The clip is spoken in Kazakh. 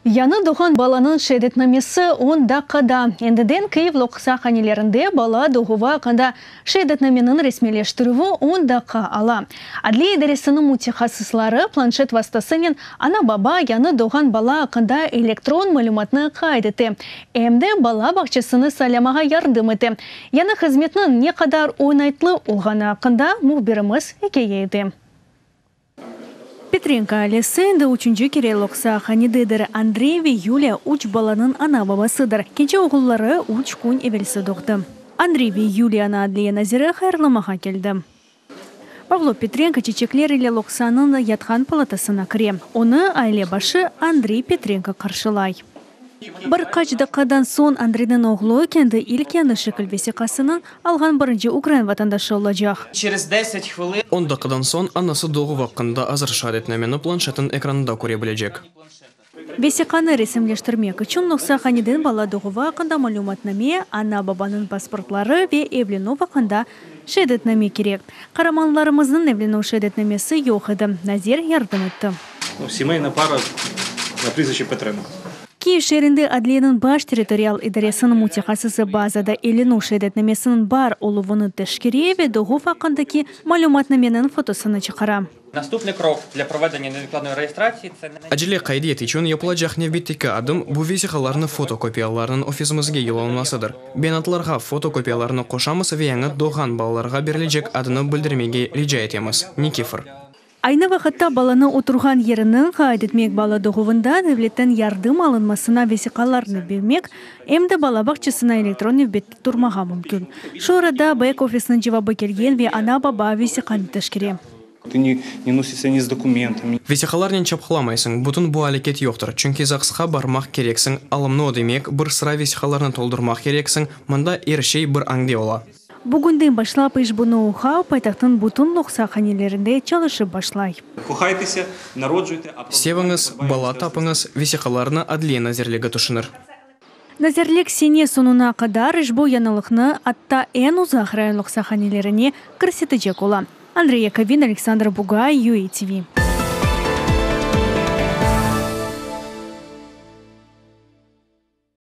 Яны доған баланын шедетнамесі он даққада. Ендіден Киев лоқса қанелерінде бала доғыва қанда шедетнаменің ресмелештіруі он даққа ала. Адлия дәресінің мутихасыслары планшет вастасынен ана баба яны доған бала қында электрон мәліматны қайдеті. Әмді бала бақчысыны салямаға ярдым еті. Яны қызметінің не қадар ойнайтлы олғаны қында мұхбіріміз екейеді. Петренко Алесенді учунчу керелокса ханидыдыр Андрееви Юлия уч баланын ана бабасыдыр. Кенче оғыллары уч күн эвелсі доқты. Андрееви Юлияна Адлия Назиры хайрламаға келді. Павло Петренко чечеклер иле локсанын ятхан палатасына кіре. Оны айле башы Андрей Петренко қаршылай. Бір қачдақадан сон Андрейдің оғлы кенді илкені шекіл весеқасының алған бірінші Украин ватандашы олажақ. Через 10 хвилин. 10 дақадан сон анасы доғы ваққында азыр шадетнамені планшетін экранында көре білежек. Весеқаны ресімлештірмек үшін нұқса қанеден бала доғы вақында малюматнаме, ана бабаның паспортлары ве евлену вақында шедетнаме керек. Қараманларымыздың евлену шедетнамесі жоқ еді. Назир ярдым етті. Семейная пара на прізвище Петренко. Киев шерінде Адлияның баш территориал идаресінің мутихасысы базада елену шедетнамесінің бар олуыны тәшкереве доғы вақындaki малюматнаменің фотосыны чықара. Наступний крок для проведення невідкладної реєстрації – це Әжіле қайдет üçün yapılacak nevbitteki adım bu vesikalarını fotokopyalarının ofisімізге елауынасыдыр. Бенатларға fotokopyalarını қошамыз ve яңы доған балаларға берілежек адыны білдірмеге рижа етеміз. Никифор. Айны вақытта баланы отырған ерінің қайдетмек бала доғывында devletten ярдым алынмасына весикаларны бермек, әмді бала бақчысына электрон невбетті тұрмаға мүмкін. Шорада бэк-офисның жевабы келген ве ана баба весиканы тәшкере. Ты не носишься ни с документами. Весикаларнен чапқыламайсың, бұтын бұл әлекет yoqtur. Чүнки зақсыға бармақ керексің, алымны одемек, бір sıra весикаларны толдырмақ керексің, мұнда ершей бір аңде ола. Бүгінден башлап іш бұны ұға пайтақтың бұтын лоқса қанелерінде çalışып башлай. Кохайтеся, народжуйте. Севіңіз, бала тапыңыз, весикаларны Адлия Назирлігі тұшыныр. Назирлік сене сонуна қадар іш бұл янылықны атта ән ұзақ райын лоқса қанелеріне кірсетіжек ола. Андрей Яковин, Александр Бугай, ЮАТВ.